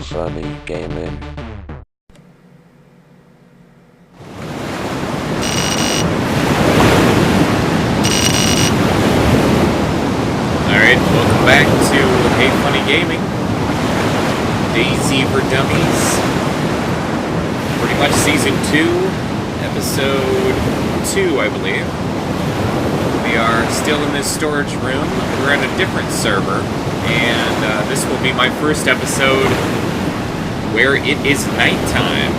Funny Gaming. Alright, welcome back to Hey Funny Gaming. DayZ for Dummies. Pretty much Season 2, Episode 2, I believe. We are still in this storage room. We're in a different server, and this will be my first episode where it is nighttime.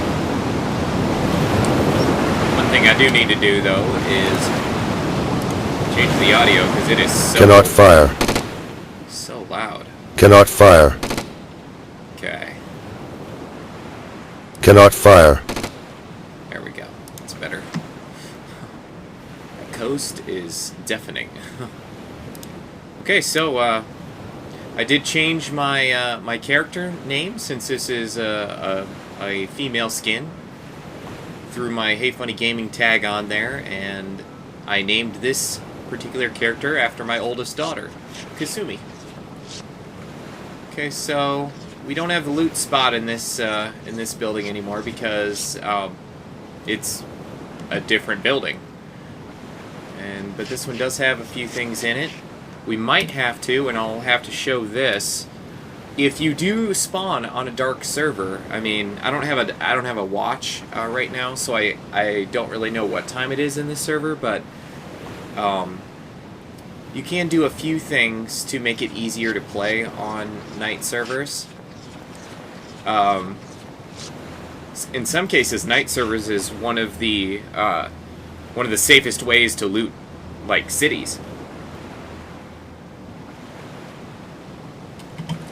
One thing I do need to do, though, is change the audio, because it is so... Cannot fire. So loud. Cannot fire. Okay. Cannot fire. There we go. It's better. The coast is deafening. Okay, so I did change my my character name, since this is a female skin. Threw my Hey Funny Gaming tag on there, and I named this particular character after my oldest daughter, Kasumi. Okay, so we don't have the loot spot in this building anymore because it's a different building. But this one does have a few things in it. We might have to, and I'll have to show this. If you do spawn on a dark server, I mean, I don't have a watch right now, so I don't really know what time it is in this server, but you can do a few things to make it easier to play on night servers. In some cases, night servers is one of the safest ways to loot, like, cities.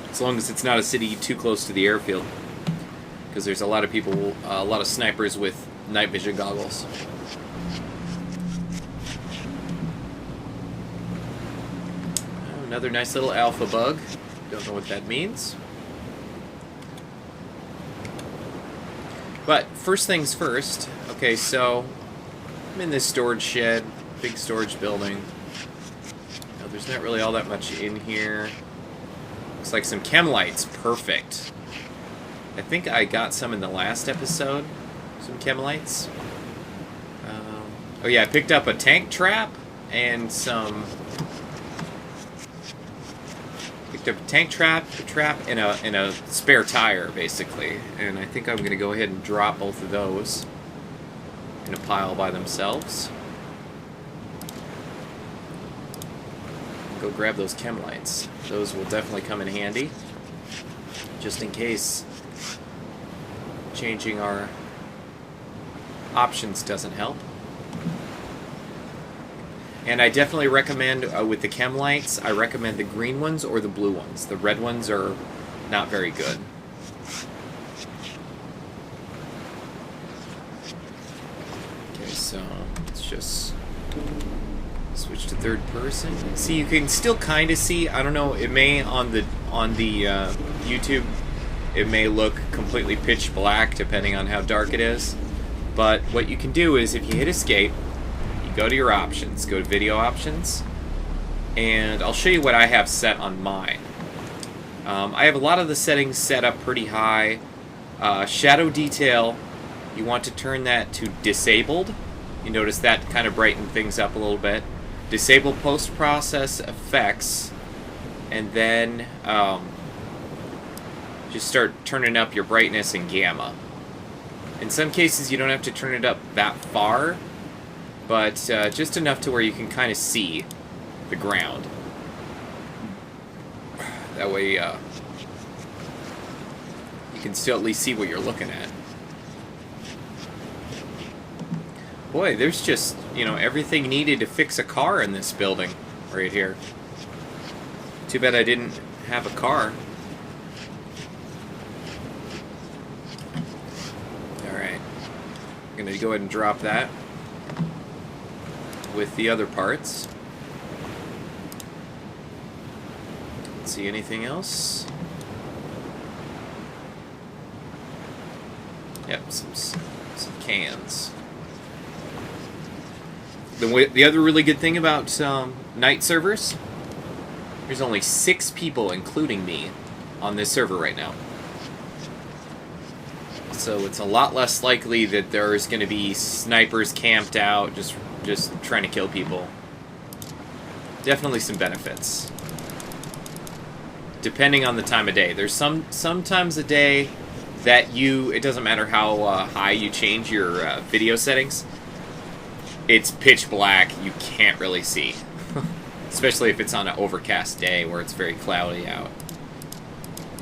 As long as it's not a city too close to the airfield, because there's a lot of people, a lot of snipers with night vision goggles. Another nice little alpha bug. Don't know what that means. But first things first. Okay, so I'm in this storage shed, big storage building. Now, there's not really all that much in here. Looks like some chem lights. Perfect. I think I got some in the last episode. Some chem lights. Oh yeah, I picked up a tank trap and some... Picked up a tank trap, and a spare tire, basically. And I think I'm going to go ahead and drop both of those in a pile by themselves. Go grab those chem lights. Those will definitely come in handy, just in case changing our options doesn't help. And I definitely recommend, with the chem lights, I recommend the green ones or the blue ones. The red ones are not very good. Okay, so let's just switch to third person. See, you can still kind of see. I don't know. It may on the YouTube, it may look completely pitch black depending on how dark it is. But what you can do is, if you hit escape, you go to your options, go to video options, and I'll show you what I have set on mine. I have a lot of the settings set up pretty high. Shadow detail, you want to turn that to disabled. You notice that kind of brightened things up a little bit. Disable post-process effects, and then just start turning up your brightness and gamma. In some cases, you don't have to turn it up that far, but just enough to where you can kind of see the ground. That way, you can still at least see what you're looking at. Boy, there's just, everything needed to fix a car in this building right here. Too bad I didn't have a car. Alright. I'm going to go ahead and drop that with the other parts. Let's see, anything else? Yep, some cans. The other really good thing about night servers, there's only 6 people, including me, on this server right now. So it's a lot less likely that there's going to be snipers camped out just trying to kill people. Definitely some benefits. Depending on the time of day. There's some times a day that it doesn't matter how high you change your video settings, it's pitch black, you can't really see. Especially if it's on an overcast day where it's very cloudy out.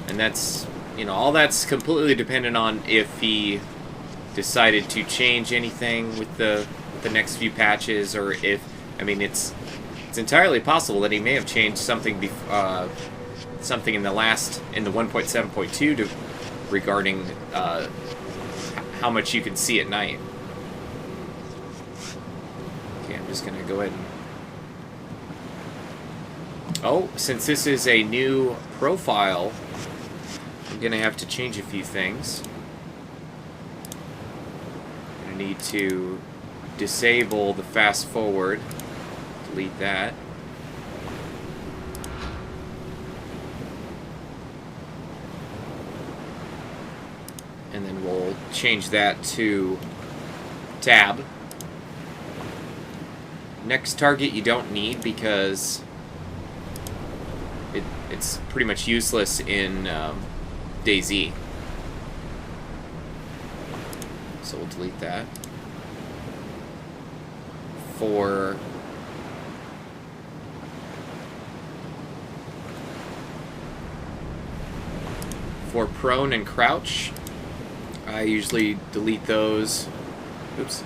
And that's, all that's completely dependent on if he decided to change anything with the next few patches, or if, it's entirely possible that he may have changed something something in the 1.7.2 regarding how much you can see at night. Okay, I'm just gonna go ahead and... Oh, since this is a new profile, I'm gonna have to change a few things. I'm gonna need to disable the fast forward. Delete that. And then we'll change that to tab. Next target you don't need because it's pretty much useless in DayZ. So we'll delete that. For prone and crouch, I usually delete those. Oops.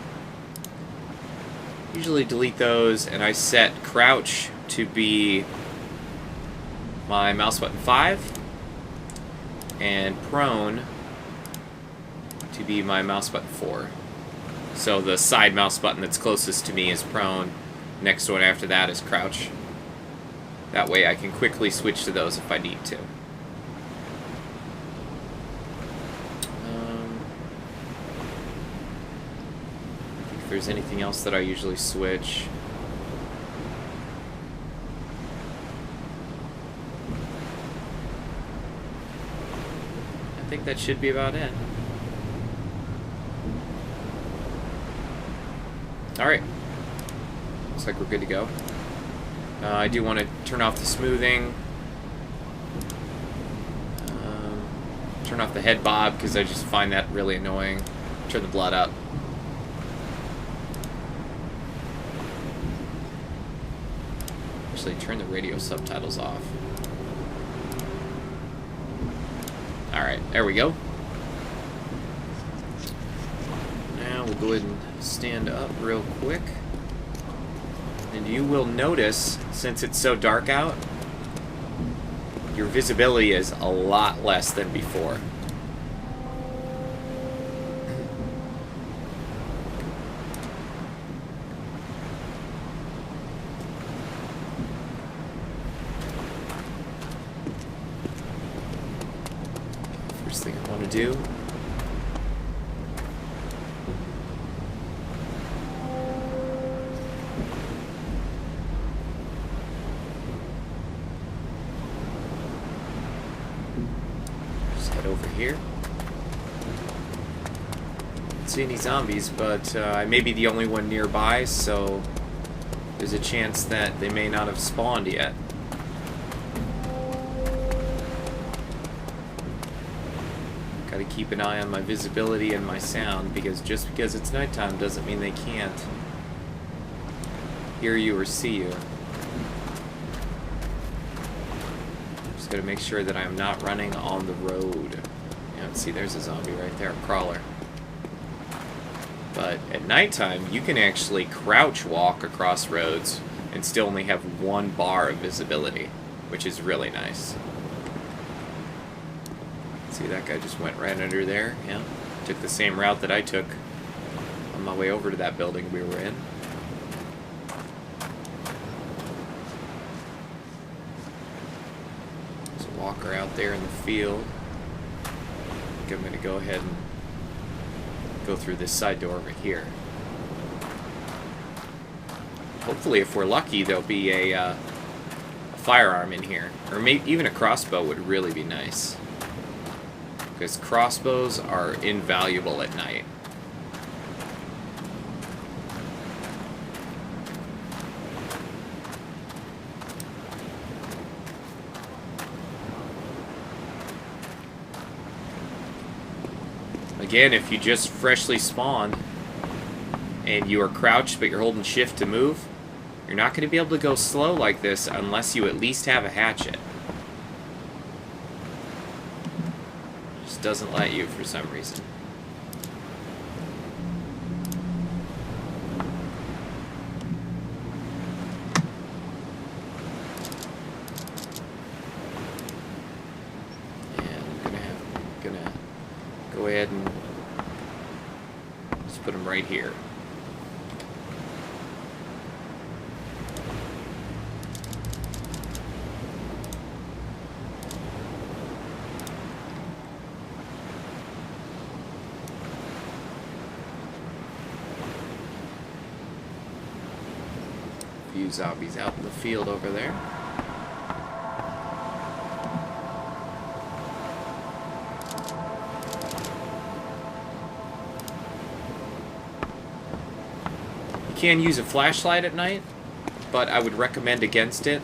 Usually delete those, and I set crouch to be my mouse button 5, and prone to be my mouse button 4. So the side mouse button that's closest to me is prone. Next one after that is crouch. That way I can quickly switch to those if I need to. If there's anything else that I usually switch. I think that should be about it. Alright. Looks like we're good to go. I do want to turn off the smoothing. Turn off the head bob because I just find that really annoying. Turn the blood up. Actually, turn the radio subtitles off. Alright, there we go. Now we'll go ahead and stand up real quick. And you will notice, since it's so dark out, your visibility is a lot less than before. First thing I want to do . Here. Don't see any zombies, but I may be the only one nearby, so there's a chance that they may not have spawned yet. Gotta keep an eye on my visibility and my sound, because just because it's nighttime doesn't mean they can't hear you or see you. Just gotta make sure that I'm not running on the road. See, there's a zombie right there, a crawler. But at nighttime, you can actually crouch walk across roads and still only have 1 bar of visibility, which is really nice. See, that guy just went right under there. Yeah, took the same route that I took on my way over to that building we were in. There's a walker out there in the field. I'm going to go ahead and go through this side door over here. Hopefully, if we're lucky, there'll be a firearm in here. Or maybe even a crossbow would really be nice. because crossbows are invaluable at night. Again, if you just freshly spawned and you are crouched but you're holding shift to move, you're not going to be able to go slow like this unless you at least have a hatchet. Just doesn't let you for some reason. And I'm gonna go ahead and just put them right here. Few zombies out in the field over there. You can use a flashlight at night, but I would recommend against it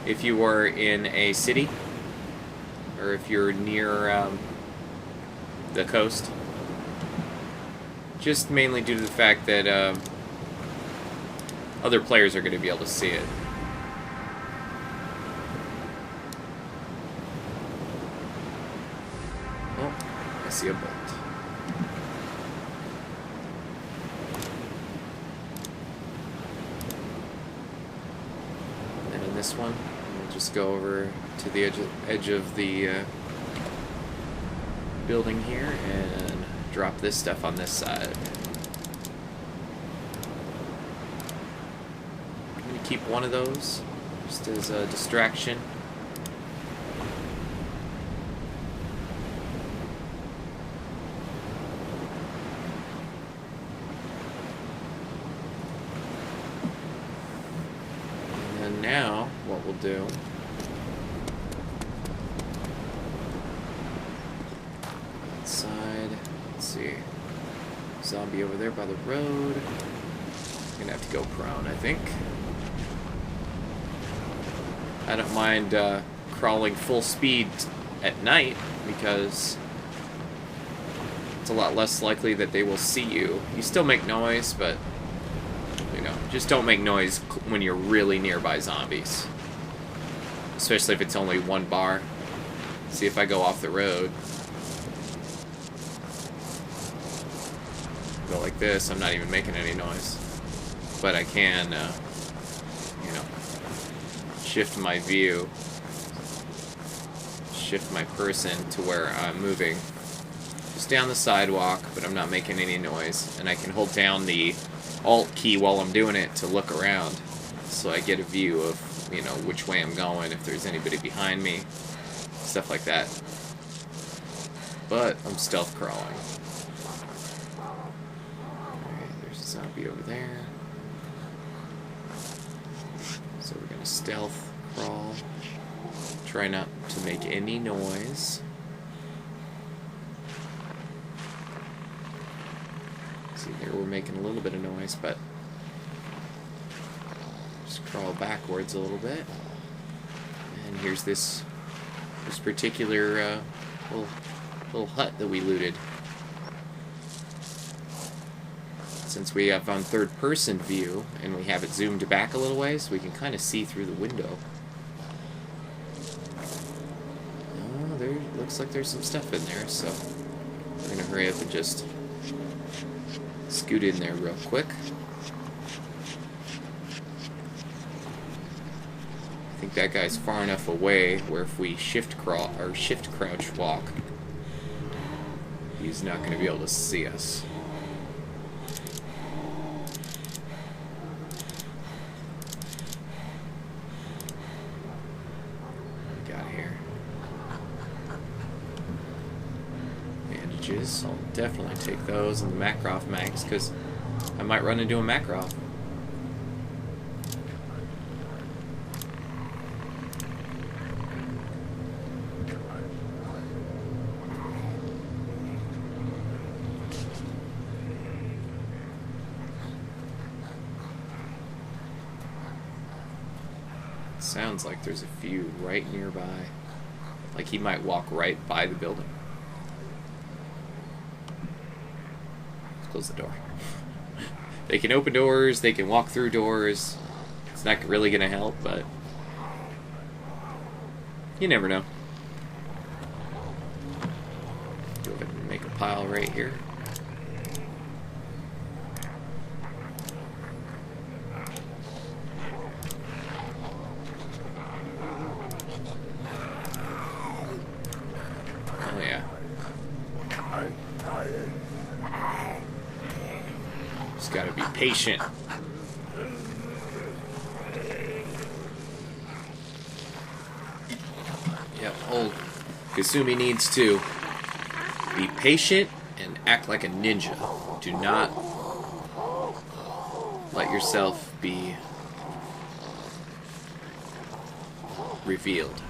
if you were in a city or if you're near the coast. Just mainly due to the fact that other players are going to be able to see it. Oh, I see a bolt. And in this one, we'll just go over to the edge of the building here and drop this stuff on this side. Keep one of those just as a distraction. And then now what we'll do outside, let's see, zombie over there by the road. I'm gonna have to go prone, I think. I don't mind crawling full speed at night because it's a lot less likely that they will see you. You still make noise, but, you know, just don't make noise when you're really nearby zombies. Especially if it's only one bar. See, if I go off the road, go like this, I'm not even making any noise. But I can, you know, shift my view, shift my person to where I'm moving just down the sidewalk, but I'm not making any noise, and I can hold down the Alt key while I'm doing it to look around, so I get a view of, you know, which way I'm going, if there's anybody behind me, stuff like that. But I'm stealth crawling. Alright, there's a zombie over there. So we're going to stealth crawl. Try not to make any noise. See, here we're making a little bit of noise, but just crawl backwards a little bit. And here's this particular little hut that we looted. Since we have on third-person view, and we have it zoomed back a little ways, we can kind of see through the window. Oh, there looks like there's some stuff in there, so I'm gonna hurry up and just scoot in there real quick. I think that guy's far enough away where if we shift crouch walk, he's not going to be able to see us. What we got here? Bandages. I'll definitely take those and the Makarov mags because I might run into a Makarov. Sounds like there's a few right nearby. Like he might walk right by the building. Let's close the door. They can open doors, they can walk through doors. It's not really gonna help, but you never know. Go ahead and make a pile right here. Oh yeah. Just gotta be patient. Yep, old Kasumi needs to be patient and act like a ninja. Do not let yourself be revealed.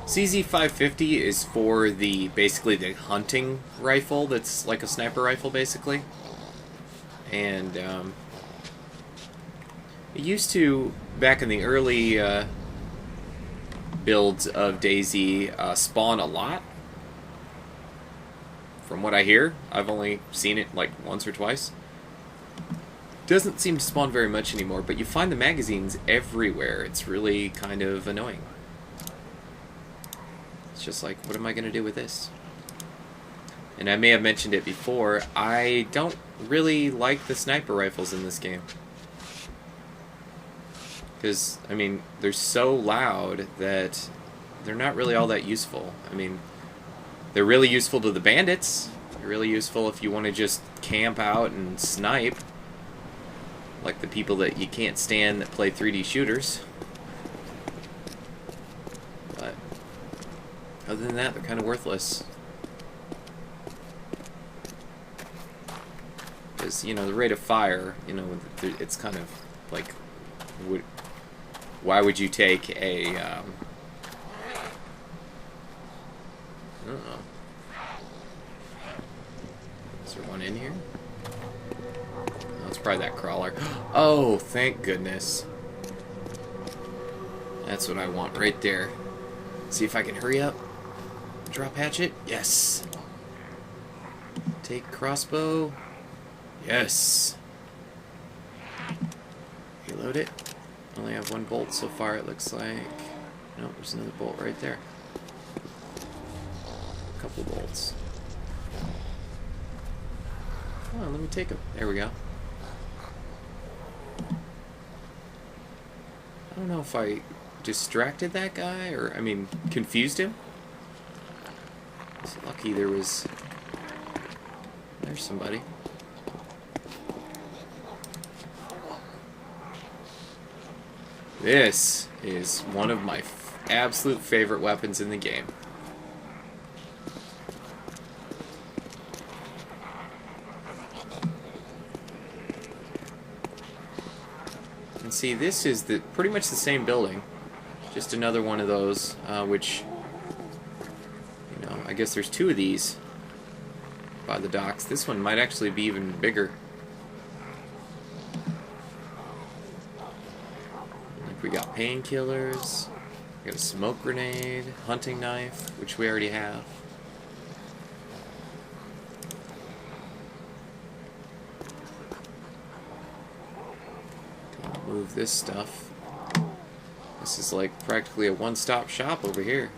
CZ550 is for the basically the hunting rifle that's like a sniper rifle basically, and it used to, back in the early builds of DayZ, spawn a lot. From what I hear, I've only seen it like once or twice. Doesn't seem to spawn very much anymore, but you find the magazines everywhere. It's really kind of annoying. It's just like, what am I going to do with this? And I may have mentioned it before, I don't really like the sniper rifles in this game. Because, I mean, they're so loud that they're not really all that useful. I mean, they're really useful to the bandits. They're really useful if you want to just camp out and snipe. Like the people that you can't stand that play 3D shooters. But other than that, they're kind of worthless. Because, you know, the rate of fire, you know, it's kind of like, why would you take a, I don't know. Is there one in here? Oh, it's probably that crawler. Oh, thank goodness. That's what I want right there. See if I can hurry up. Drop hatchet. Yes. Take crossbow. Yes. Reload it. Only have one bolt so far, it looks like. Nope, there's another bolt right there. A couple bolts. Come on, let me take them. There we go. I don't know if I distracted that guy, or, I mean, confused him. It's lucky there's somebody. This is one of my absolute favorite weapons in the game. And see, this is pretty much the same building, just another one of those, which, you know, I guess there's two of these by the docks. This one might actually be even bigger. We got painkillers, we got a smoke grenade, hunting knife, which we already have. Move this stuff. This is like practically a one-stop shop over here.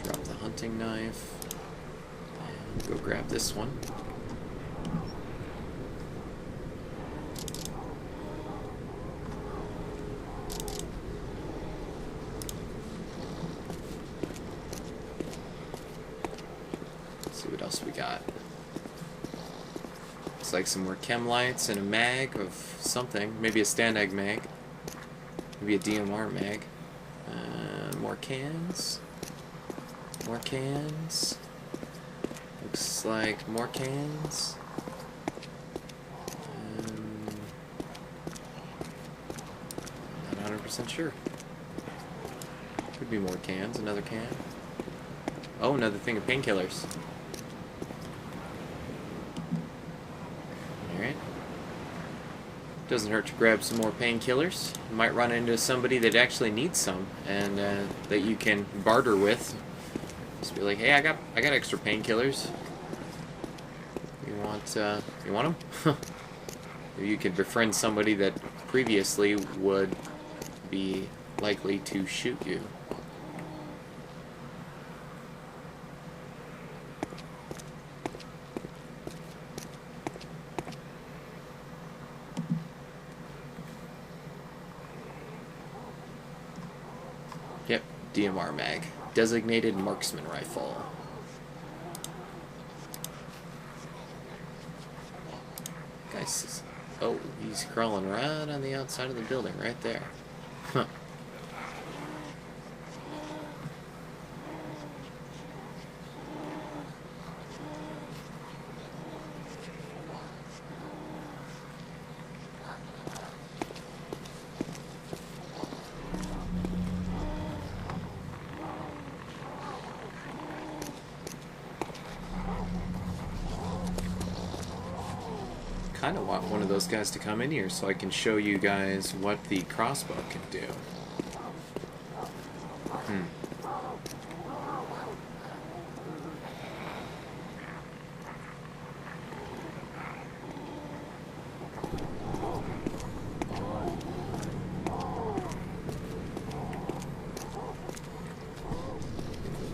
Drop the hunting knife. Go grab this one. Let's see what else we got. Looks like some more chem lights and a mag of something. Maybe a Standag mag. Maybe a DMR mag. More cans. More cans. Looks like more cans. 100% sure. Could be more cans. Another can. Oh, another thing of painkillers. Alright. Doesn't hurt to grab some more painkillers. You might run into somebody that actually needs some, and that you can barter with. Just be like, hey, I got extra painkillers. You want them? You could befriend somebody that previously would be likely to shoot you. Yep, DMR mag. Designated marksman rifle. Guys, oh, he's crawling right on the outside of the building, right there. Huh. Kind of want one of those guys to come in here so I can show you guys what the crossbow can do.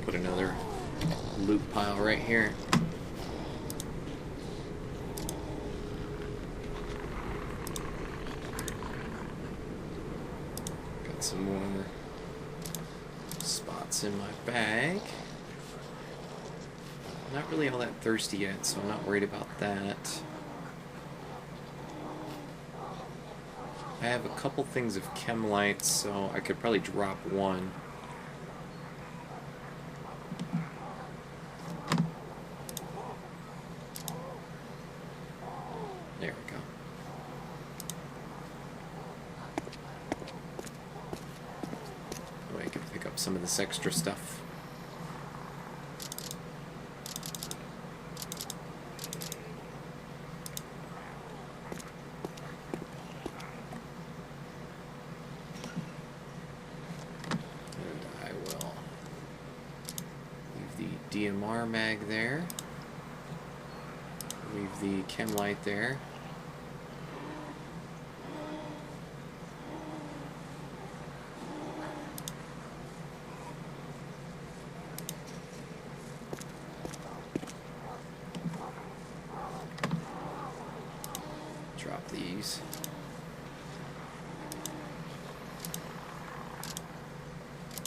Put another loot pile right here. Some more spots in my bag. Not really all that thirsty yet, so I'm not worried about that. I have a couple things of chem lights, so I could probably drop one. There we go. I can pick up some of this extra stuff. And I will leave the DMR mag there. Leave the chem light there. Drop these.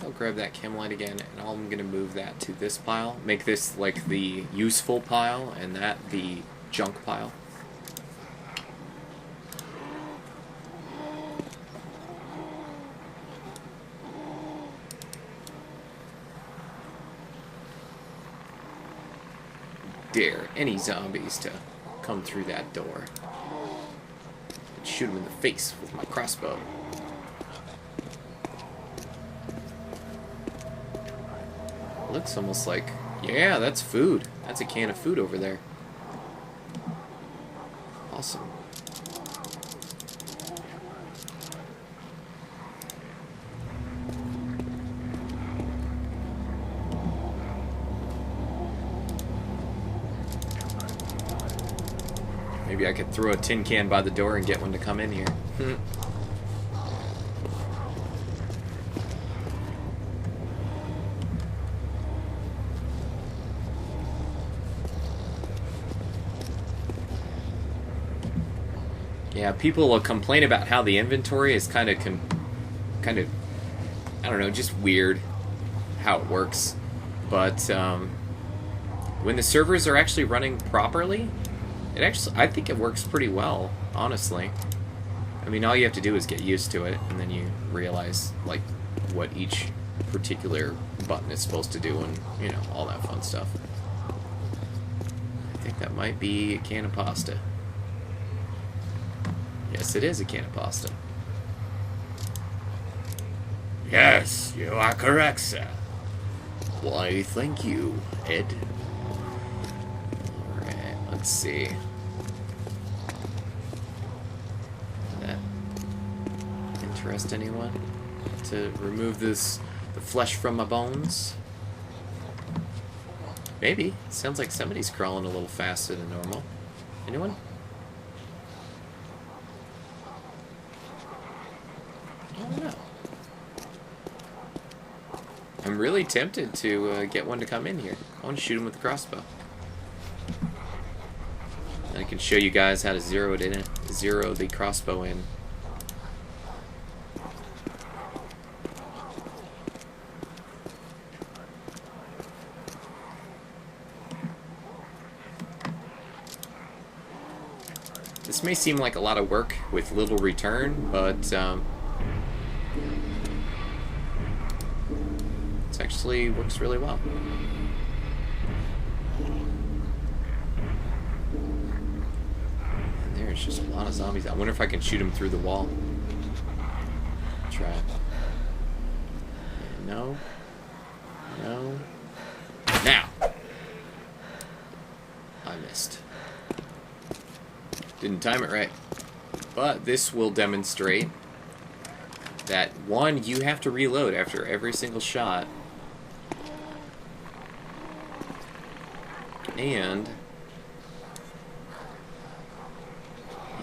I'll grab that chem light again, and I'm going to move that to this pile. Make this like the useful pile, and that the junk pile. Dare any zombies to come through that door. Shoot him in the face with my crossbow. Looks almost like, yeah, that's food. That's a can of food over there. Awesome. Maybe I could throw a tin can by the door and get one to come in here. Yeah, people will complain about how the inventory is kind of, I don't know, just weird how it works. But when the servers are actually running properly, I think it works pretty well, honestly. I mean, all you have to do is get used to it, and then you realize, like, what each particular button is supposed to do, and, you know, all that fun stuff. I think that might be a can of pasta. Yes, it is a can of pasta. Yes, you are correct, sir. Why, thank you, Ed. Alright, let's see. Does that interest anyone? To remove the flesh from my bones? Maybe. Sounds like somebody's crawling a little faster than normal. Anyone? I don't know. I'm really tempted to get one to come in here. I want to shoot him with the crossbow. And I can show you guys how to zero the crossbow in. This may seem like a lot of work with little return, but it actually works really well. And there's just a lot of zombies. I wonder if I can shoot them through the wall. Try it. No. No. Now! I missed. Didn't time it right. But this will demonstrate that, one, you have to reload after every single shot. And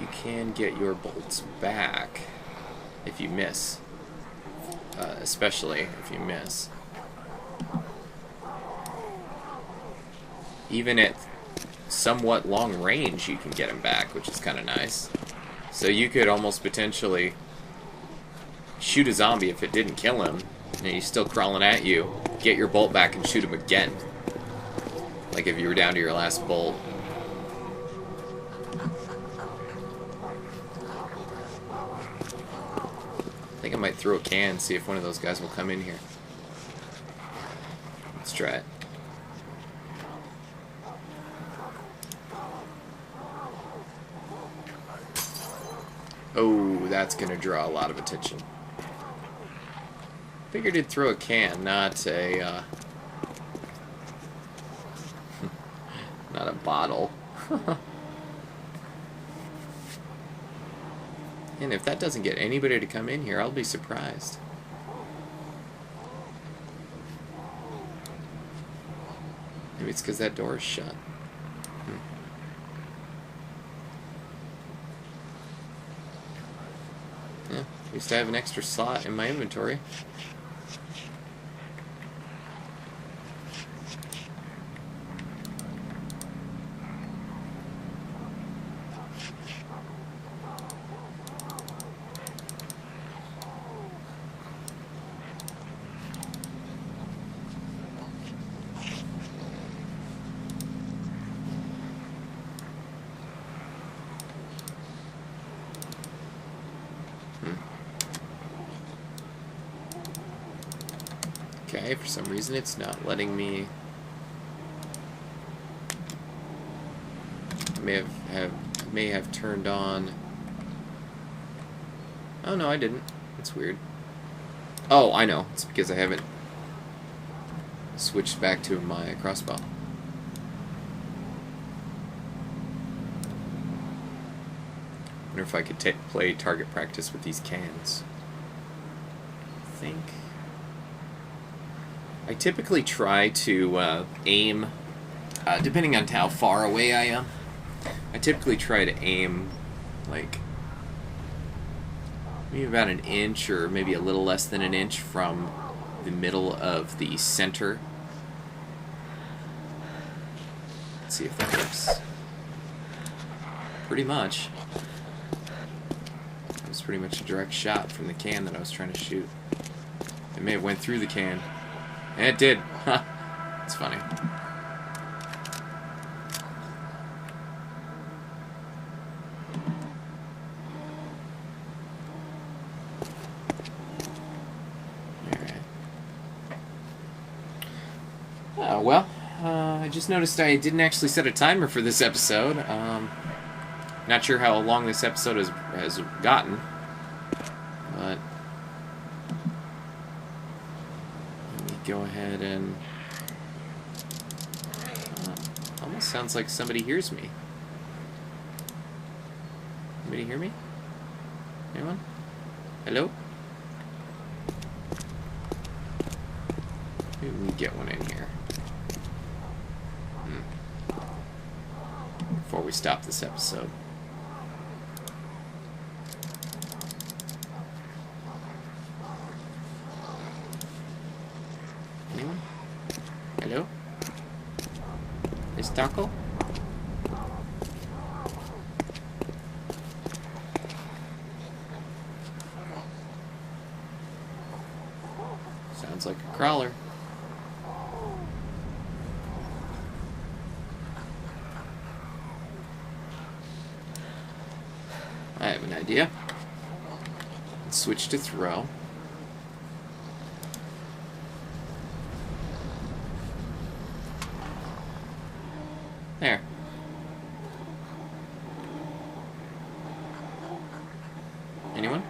you can get your bolts back if you miss. Especially if you miss. Even at somewhat long range, you can get him back, which is kind of nice. So you could almost potentially shoot a zombie if it didn't kill him, and he's still crawling at you, get your bolt back and shoot him again. Like if you were down to your last bolt. I think I might throw a can, see if one of those guys will come in here. Let's try it. Oh, that's gonna draw a lot of attention. Figured he'd throw a can, not a, not a bottle. And if that doesn't get anybody to come in here, I'll be surprised. Maybe it's because that door is shut. Yeah, at least I have an extra slot in my inventory. Okay, for some reason it's not letting me. I may have turned on. Oh no, I didn't. That's weird. Oh, I know. It's because I haven't switched back to my crossbow. Wonder if I could play target practice with these cans. I think. I typically try to aim, depending on how far away I am, I typically try to aim, like, maybe about an inch or maybe a little less than an inch from the middle of the center. Let's see if that works. Pretty much. It was pretty much a direct shot from the can that I was trying to shoot. It may have went through the can. And it did. Huh. It's funny. Alright. Oh, well, I just noticed I didn't actually set a timer for this episode. Not sure how long this episode has gotten. But go ahead and... almost sounds like somebody hears me. Anybody hear me? Anyone? Hello? Maybe we can get one in here. Before we stop this episode. Anyone? Hello? Is Taco? Sounds like a crawler. I have an idea. Let's switch to throw. There. Anyone?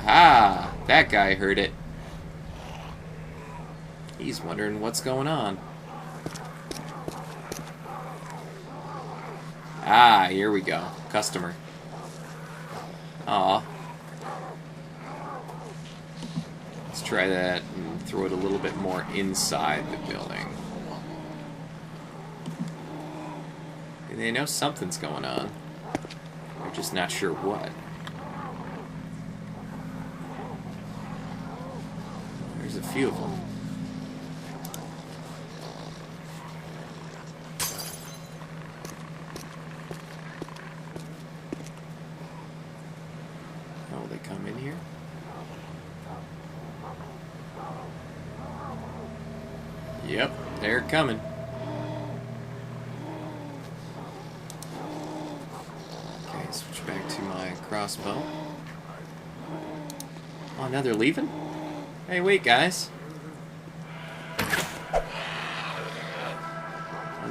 Ah, that guy heard it. He's wondering what's going on. Ah, here we go. Customer. Aw. Let's try that and throw it a little bit more inside the building. They know something's going on. They're just not sure what. There's a few of them. Oh, they come in here? Yep, they're coming. Okay, switch back to my crossbow. Oh, now they're leaving? Hey, wait, guys. Oh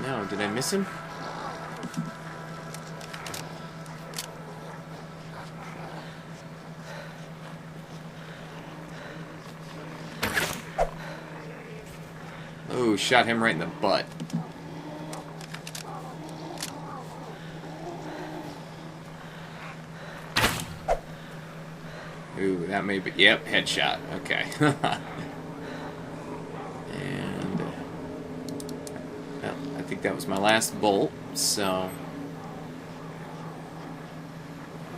no, did I miss him? Oh, shot him right in the butt. Ooh, that may be... Yep, headshot. Okay. And... well, I think that was my last bolt, so...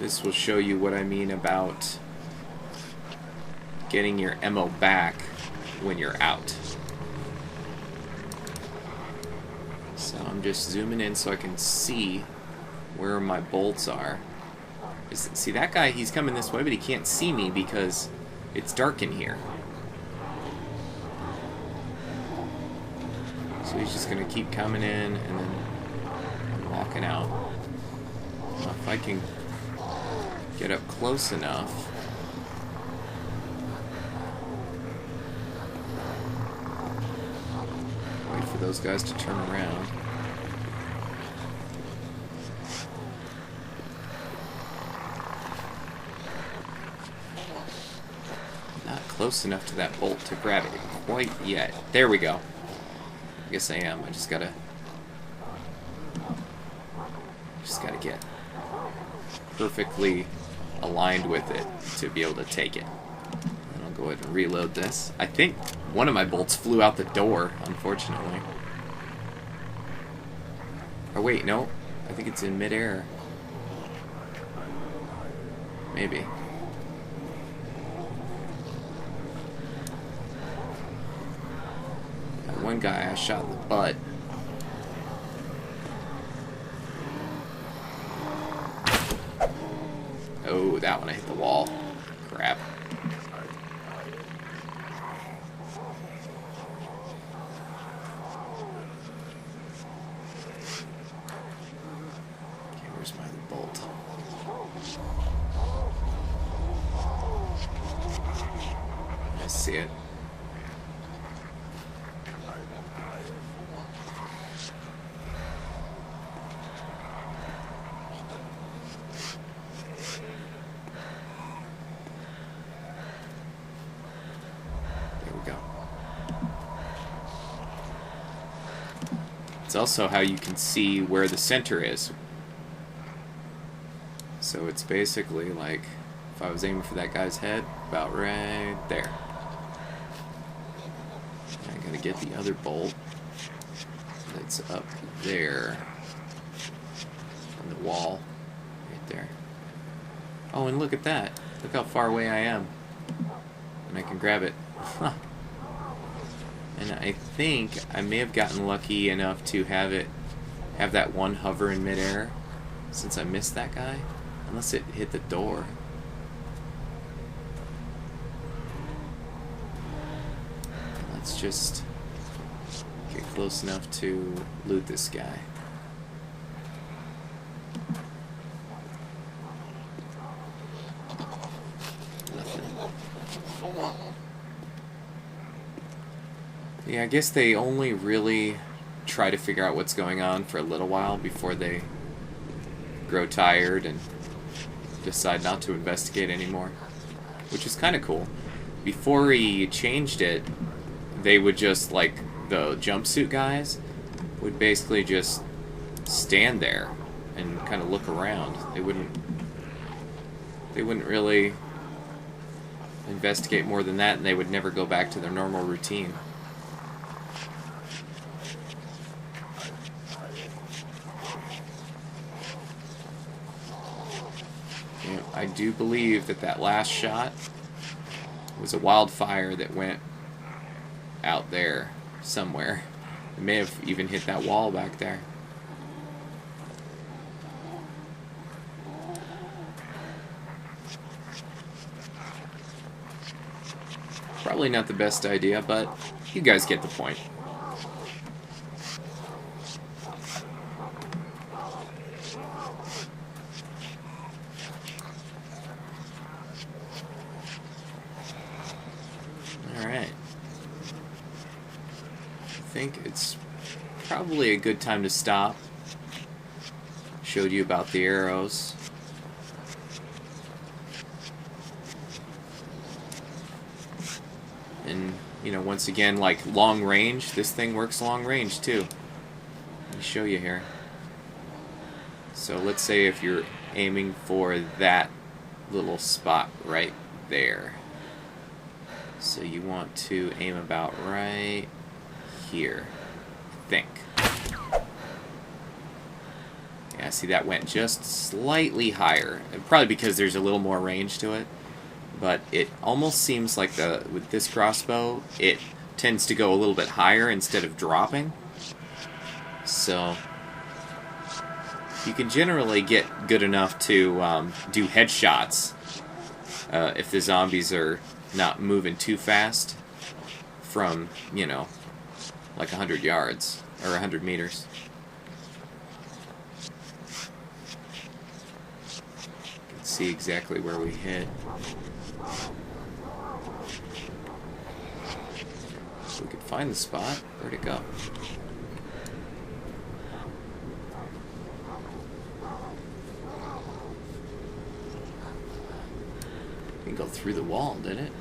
this will show you what I mean about getting your ammo back when you're out. So I'm just zooming in so I can see where my bolts are. See, that guy, he's coming this way, but he can't see me because it's dark in here. So he's just going to keep coming in and then walking out. Well, if I can get up close enough. Wait for those guys to turn around. Close enough to that bolt to grab it quite yet. There we go. I guess I am. I just gotta get perfectly aligned with it to be able to take it. And I'll go ahead and reload this. I think one of my bolts flew out the door, unfortunately. Oh wait, no. I think it's in midair. Maybe. One guy I shot in the butt. Oh, that one I hit the wall. Crap. Okay, where's my other bolt? I see it. It's also how you can see where the center is. So it's basically like, if I was aiming for that guy's head, about right there. I gotta get the other bolt that's up there on the wall, right there. Oh, and look at that. Look how far away I am. And I can grab it. Huh. And I think I may have gotten lucky enough to have that one hover in midair, since I missed that guy. Unless it hit the door. Let's just get close enough to loot this guy. Yeah, I guess they only really try to figure out what's going on for a little while before they grow tired and decide not to investigate anymore, which is kind of cool. Before he changed it, they would just, like, the jumpsuit guys would basically just stand there and kind of look around. They wouldn't really investigate more than that, and they would never go back to their normal routine. I do believe that last shot was a wildfire that went out there somewhere. It may have even hit that wall back there. Probably not the best idea, but you guys get the point. Alright. I think it's probably a good time to stop. Showed you about the arrows. And, you know, once again, like long range, this thing works long range too. Let me show you here. So let's say if you're aiming for that little spot right there. So you want to aim about right here, I think. Yeah, see, that went just slightly higher. Probably because there's a little more range to it. But it almost seems like with this crossbow, it tends to go a little bit higher instead of dropping. So you can generally get good enough to do headshots if the zombies are not moving too fast from, you know, like 100 yards or 100 meters. You can see exactly where we hit. So we could find the spot. Where'd it go? Didn't go through the wall, did it?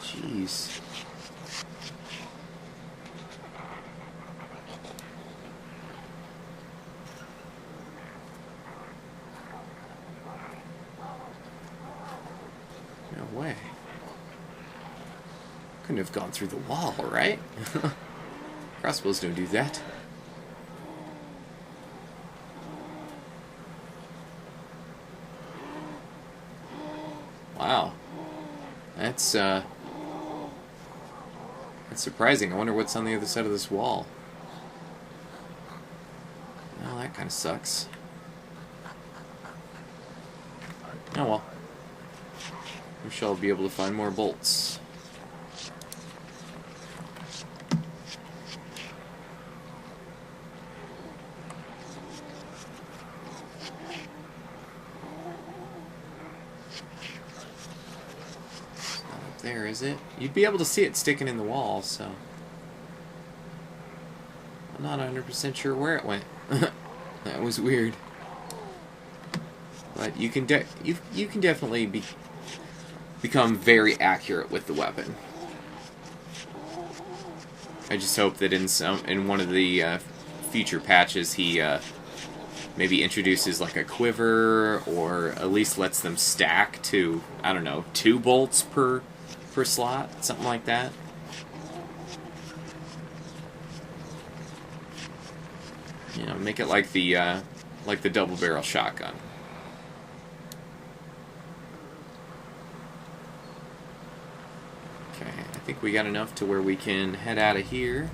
Jeez. No way. Couldn't have gone through the wall, right? Crossbows don't do that. Wow. That's surprising. I wonder what's on the other side of this wall. Well, that kind of sucks. Oh well. We shall be able to find more bolts. There, is it? You'd be able to see it sticking in the wall, so I'm not 100% sure where it went. That was weird. But you can you can definitely become very accurate with the weapon. I just hope that in one of the future patches he maybe introduces like a quiver, or at least lets them stack to, I don't know, 2 bolts per slot, something like that. You know, make it like the double barrel shotgun. Okay, I think we got enough to where we can head out of here.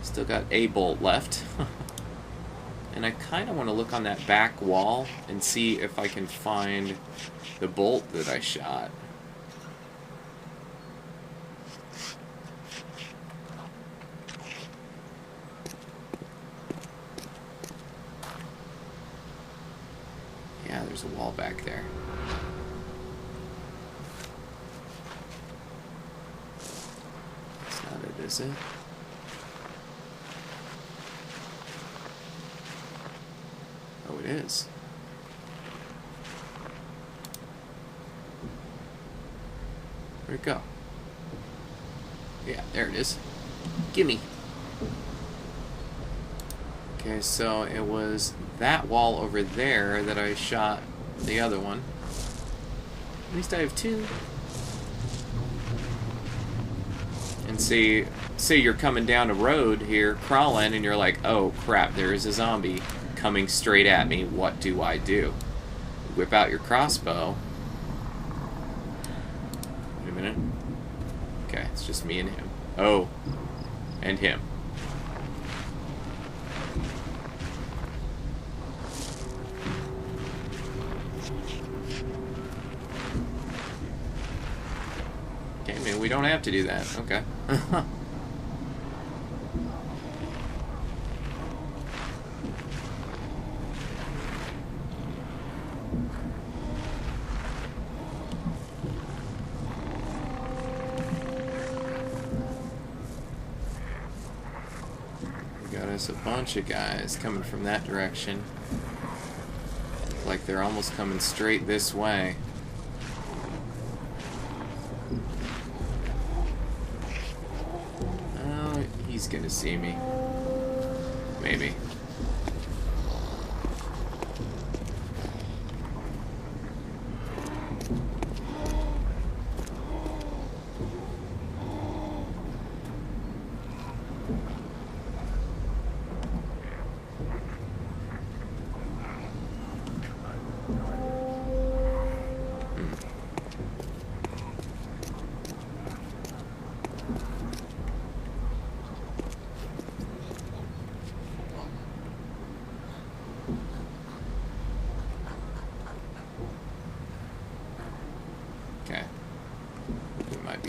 Still got a bolt left. And I kind of want to look on that back wall and see if I can find the bolt that I shot. Yeah, there's a wall back there. That's not it, is it? Oh, it is. Where'd it go? Yeah, there it is. Gimme. Okay, so it was that wall over there that I shot the other one. At least I have 2. And say you're coming down a road here, crawling, and you're like, oh crap, there is a zombie coming straight at me. What do I do? Whip out your crossbow. Wait a minute. Okay, it's just me and him. Oh, and him. Okay, man, we don't have to do that. Okay. A bunch of guys coming from that direction. Look like they're almost coming straight this way. Oh, he's gonna see me. Maybe.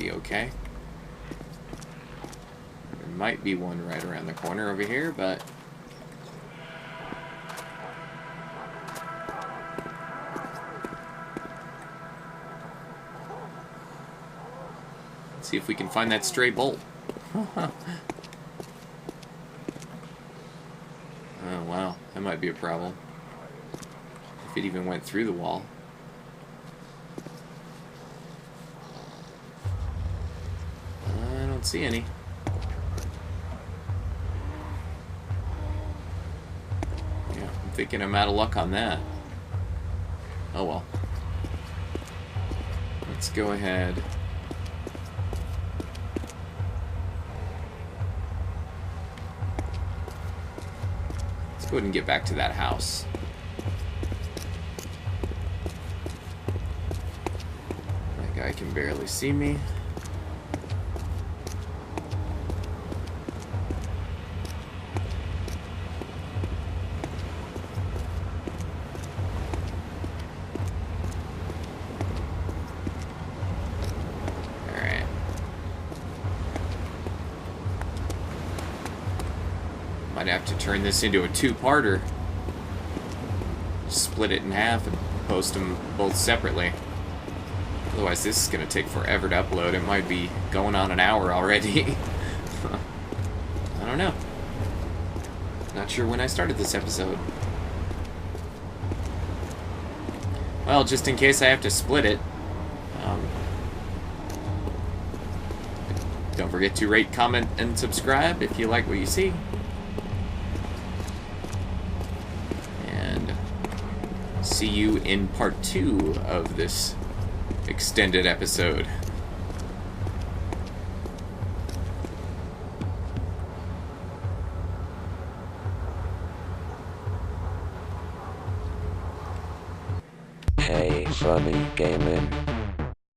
Okay. There might be one right around the corner over here, but... Let's see if we can find that stray bolt. Oh, wow. That might be a problem. If it even went through the wall. See any. Yeah, I'm thinking I'm out of luck on that. Oh well. Let's go ahead. Let's go ahead and get back to that house. That guy can barely see me. Might have to turn this into a 2-parter. Split it in half and post them both separately. Otherwise this is going to take forever to upload. It might be going on an hour already. I don't know. Not sure when I started this episode. Well, just in case I have to split it. Don't forget to rate, comment, and subscribe if you like what you see. And see you in part 2 of this extended episode. Hey, funny gaming.